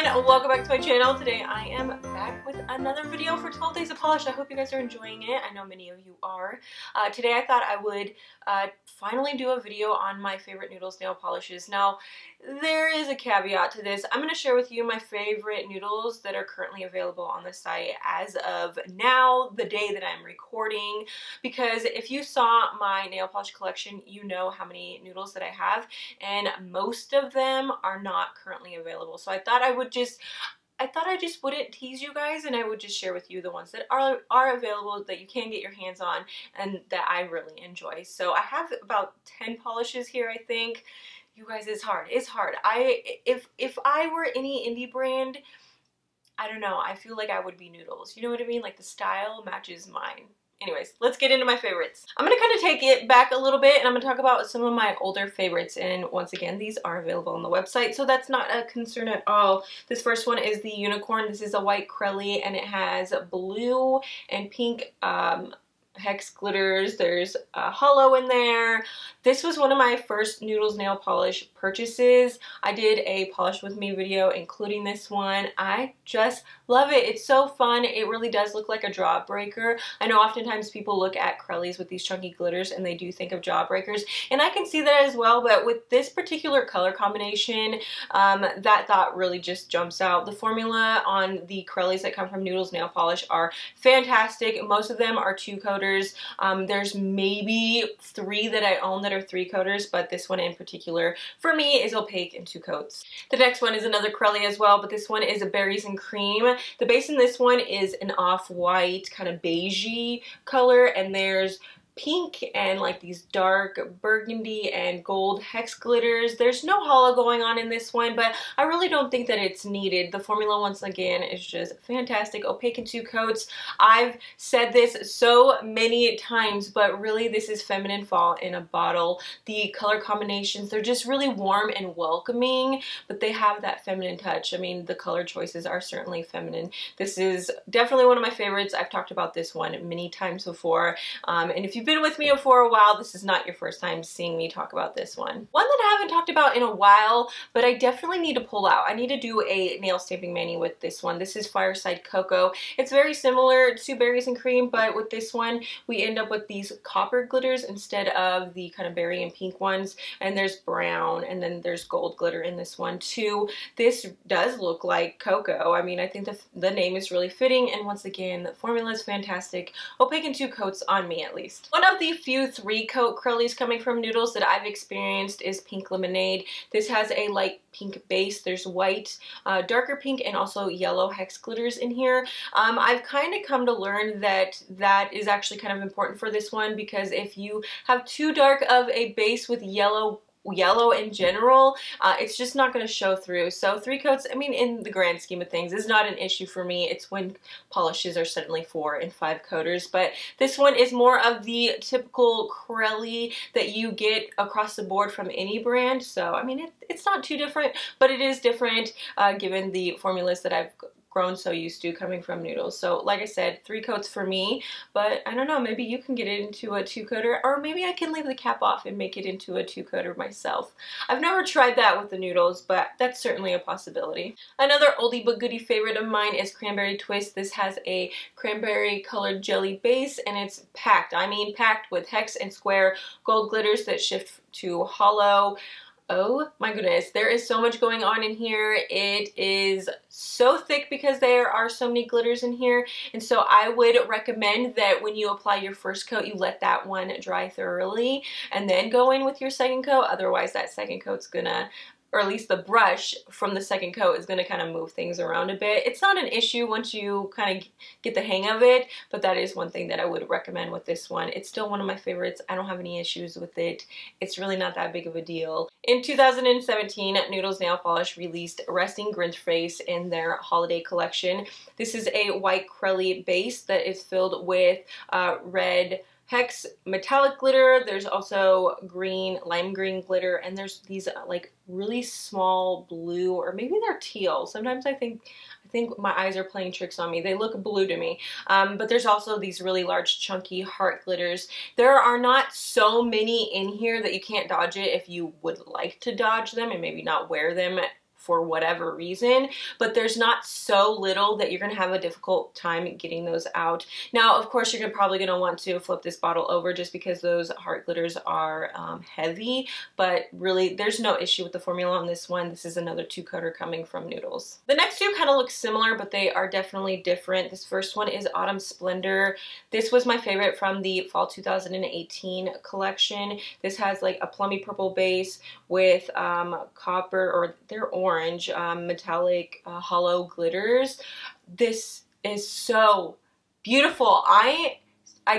everyone, welcome back to my channel. Today I am back with another video for 12 Days of Polish. I hope you guys are enjoying it. I know many of you are. Today I thought I would finally do a video on my favorite noodles nail polishes. Now, there is a caveat to this. I'm going to share with you my favorite noodles that are currently available on the site as of now, the day that I'm recording, because if you saw my nail polish collection, you know how many noodles that I have, and most of them are not currently available. So I thought I just wouldn't tease you guys, and I would just share with you the ones that are available that you can get your hands on and that I really enjoy. So I have about 10 polishes here, I think. You guys, it's hard. It's hard. If I were any indie brand, I don't know, I feel like I would be Noodles. You know what I mean? Like the style matches mine. Anyways, let's get into my favorites. I'm going to kind of take it back a little bit, and I'm going to talk about some of my older favorites. And once again, these are available on the website, so that's not a concern at all. This first one is the Unicorn. This is a white Crelly, and it has blue and pink hex glitters. There's a hollow in there. This was one of my first Noodles nail polish purchases. I did a polish with me video including this one. I just love it. It's so fun. It really does look like a jawbreaker. I know oftentimes people look at Crellys with these chunky glitters and they do think of jawbreakers, and I can see that as well, but with this particular color combination, that thought really just jumps out. The formula on the Crellys that come from Noodles nail polish are fantastic. Most of them are 2-coat. There's maybe 3 that I own that are 3-coaters, but this one in particular for me is opaque and 2 coats. The next one is another Crelly as well, but this one is a berries and cream. The base in this one is an off-white kind of beigey color, and there's pink and like these dark burgundy and gold hex glitters. There's no hollow going on in this one, but I really don't think that it's needed. The formula, once again, is just fantastic. Opaque and 2 coats. I've said this so many times, but really this is feminine fall in a bottle. The color combinations, they're just really warm and welcoming, but they have that feminine touch. I mean, the color choices are certainly feminine. This is definitely one of my favorites. I've talked about this one many times before, and if you've been with me for a while, this is not your first time seeing me talk about this one. One that I haven't talked about in a while, but I definitely need to pull out. I need to do a nail stamping mani with this one. This is Fireside Cocoa. It's very similar to berries and cream, but with this one, we end up with these copper glitters instead of the kind of berry and pink ones. And there's brown, and then there's gold glitter in this one too. This does look like cocoa. I mean, I think the name is really fitting, and once again, the formula is fantastic. Opaque and 2 coats on me, at least. One of the few 3-coat Crellys coming from Noodles that I've experienced is Pink Lemonade. This has a light pink base. There's white, darker pink, and also yellow hex glitters in here. I've kind of come to learn that that is actually kind of important for this one, because if you have too dark of a base with yellow in general, it's just not going to show through. So 3 coats, I mean, in the grand scheme of things, is not an issue for me. It's when polishes are suddenly 4 and 5 coaters, but this one is more of the typical Crelly that you get across the board from any brand. So I mean, it's not too different, but it is different given the formulas that I've grown so used to coming from Noodles. So like I said, 3 coats for me, but I don't know, maybe you can get it into a 2-coater, or maybe I can leave the cap off and make it into a 2-coater myself. I've never tried that with the Noodles, but that's certainly a possibility. Another oldie but goodie favorite of mine is Cranberry Twist. This has a cranberry colored jelly base, and it's packed, I mean packed, with hex and square gold glitters that shift to hollow. Oh my goodness, there is so much going on in here. It is so thick because there are so many glitters in here, and so I would recommend that when you apply your first coat, you let that one dry thoroughly and then go in with your second coat. Otherwise, that second coat's gonna, or at least the brush from the second coat, is going to kind of move things around a bit. It's not an issue once you kind of get the hang of it, but that is one thing that I would recommend with this one. It's still one of my favorites. I don't have any issues with it. It's really not that big of a deal. In 2017, Noodles Nail Polish released Resting Grinch Face in their holiday collection. This is a white Crelly base that is filled with red hex metallic glitter. There's also green, lime green glitter, and there's these like really small blue, or maybe they're teal. Sometimes I think my eyes are playing tricks on me. They look blue to me. But there's also these really large chunky heart glitters. There are not so many in here that you can't dodge it if you would like to dodge them and maybe not wear them for whatever reason, but there's not so little that you're gonna have a difficult time getting those out. Now, of course, you're probably gonna want to flip this bottle over just because those heart glitters are heavy, but really there's no issue with the formula on this one. This is another 2-coater coming from Noodles. The next two kind of look similar, but they are definitely different. This first one is Autumn Splendor. This was my favorite from the fall 2018 collection. This has like a plummy purple base with copper, or they're orange, metallic hollow glitters. This is so beautiful. I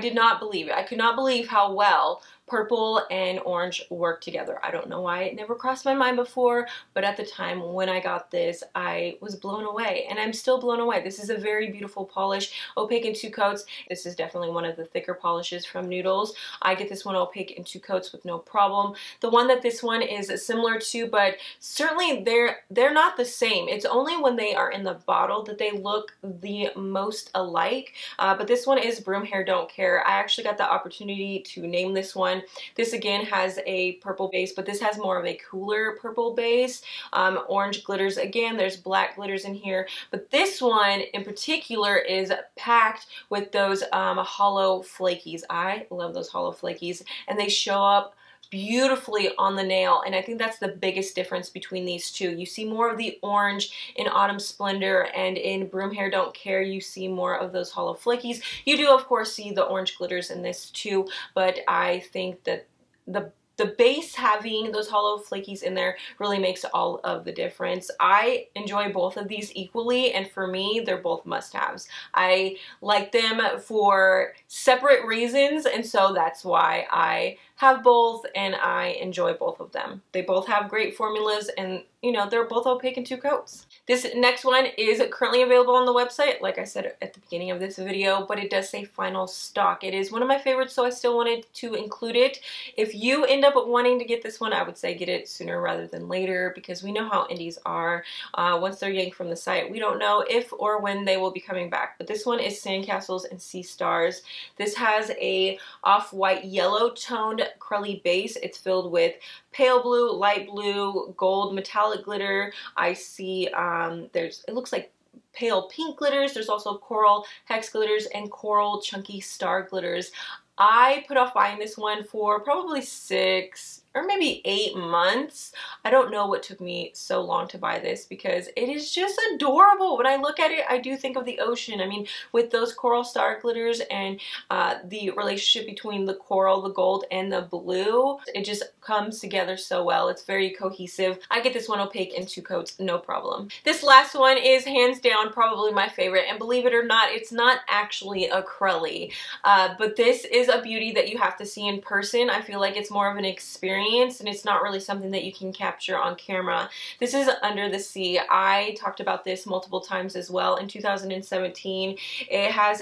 did not believe it. I could not believe how well purple and orange work together. I don't know why it never crossed my mind before, but at the time when I got this, I was blown away, and I'm still blown away. This is a very beautiful polish, opaque in 2 coats. This is definitely one of the thicker polishes from Noodles. I get this one opaque in 2 coats with no problem. The one that this one is similar to, but certainly they're not the same. It's only when they are in the bottle that they look the most alike, but this one is Broom Hair Don't Care. I actually got the opportunity to name this one. This again has a purple base, but this has more of a cooler purple base. Orange glitters again, there's black glitters in here, but this one in particular is packed with those hollow flakies. I love those hollow flakies, and they show up beautifully on the nail, and I think that's the biggest difference between these two. You see more of the orange in Autumn Splendor, and in Broom Hair Don't Care you see more of those hollow flakies. You do of course see the orange glitters in this too, but I think that the base having those hollow flakies in there really makes all of the difference. I enjoy both of these equally, and for me, they're both must-haves. I like them for separate reasons, and so that's why I have both, and I enjoy both of them. They both have great formulas, and you know, they're both opaque in 2 coats. This next one is currently available on the website, like I said at the beginning of this video, but it does say final stock. It is one of my favorites, so I still wanted to include it. If you end up wanting to get this one, I would say get it sooner rather than later, because we know how indies are. Once they're yanked from the site, we don't know if or when they will be coming back. But this one is Sandcastles and Sea Stars. This has a off-white yellow toned curly base. It's filled with pale blue, light blue, gold, metallic glitter. I see it looks like pale pink glitters. There's also coral hex glitters and coral chunky star glitters. I put off buying this one for probably 6 or maybe 8 months. I don't know what took me so long to buy this, because it is just adorable. When I look at it, I do think of the ocean. I mean, with those coral star glitters and the relationship between the coral, the gold, and the blue, it just comes together so well. It's very cohesive. I get this one opaque in 2 coats, no problem. This last one is hands down probably my favorite, and believe it or not, it's not actually acrylic, but this is a beauty that you have to see in person. I feel like it's more of an experience, and it's not really something that you can capture on camera. This is Under the Sea. I talked about this multiple times as well in 2017. It has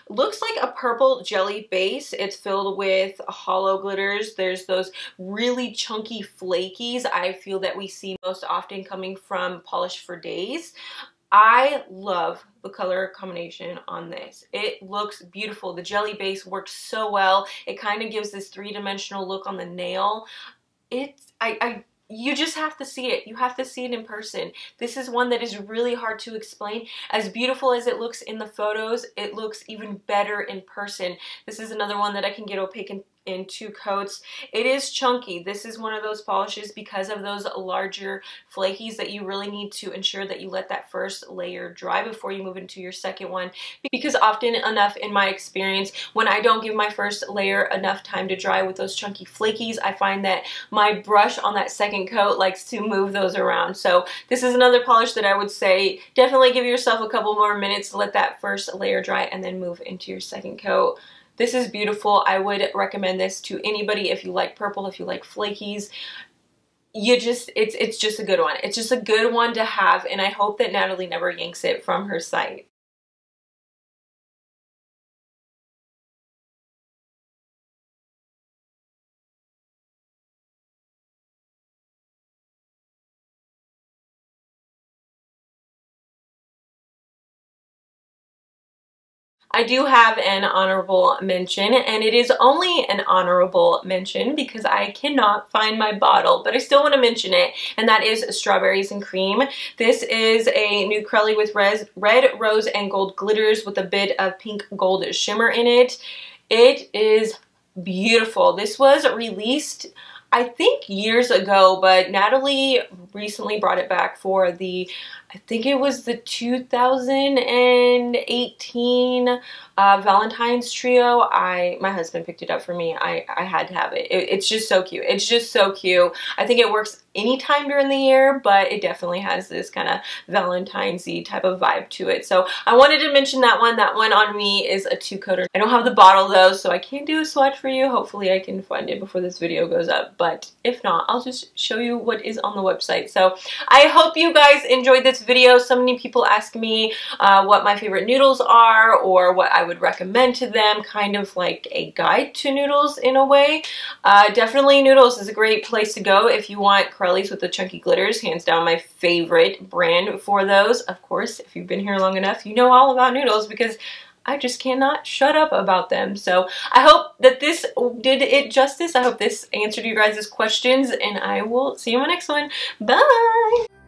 looks like a purple jelly base. It's filled with hollow glitters. There's those really chunky flakies I feel that we see most often coming from Polish for Days. I love the color combination on this. It looks beautiful. The jelly base works so well. It kind of gives this 3-dimensional look on the nail. You just have to see it. You have to see it in person. This is one that is really hard to explain. As beautiful as it looks in the photos, it looks even better in person. This is another one that I can get opaque in 2 coats. It is chunky. This is one of those polishes, because of those larger flakies, that you really need to ensure that you let that first layer dry before you move into your second one, because often enough in my experience, when I don't give my first layer enough time to dry with those chunky flakies, I find that my brush on that second coat likes to move those around. So this is another polish that I would say definitely give yourself a couple more minutes to let that first layer dry and then move into your second coat. This is beautiful. I would recommend this to anybody if you like purple, if you like flakies. It's just a good one. It's just a good one to have, and I hope that Natalie never yanks it from her site. I do have an honorable mention, and it is only an honorable mention because I cannot find my bottle, but I still want to mention it, and that is Strawberries and Cream. This is a nude curly with red, rose, and gold glitters with a bit of pink gold shimmer in it. It is beautiful. This was released, I think, years ago, but Natalie recently brought it back for the, I think it was the 2018 Valentine's trio. My husband picked it up for me. I had to have it. It's just so cute. It's just so cute. I think it works anytime during the year, but it definitely has this kind of Valentine's-y type of vibe to it. So I wanted to mention that one. That one on me is a 2-coater. I don't have the bottle though, so I can't do a swatch for you. Hopefully I can find it before this video goes up, but if not, I'll just show you what is on the website. So I hope you guys enjoyed this video. So many people ask me what my favorite noodles are or what I would recommend to them, kind of like a guide to noodles in a way. Definitely Noodles is a great place to go if you want curlies with the chunky glitters. Hands down my favorite brand for those. Of course, if you've been here long enough, you know all about Noodles because I just cannot shut up about them. So I hope that this did it justice. I hope this answered you guys' questions, and I will see you in my next one. Bye!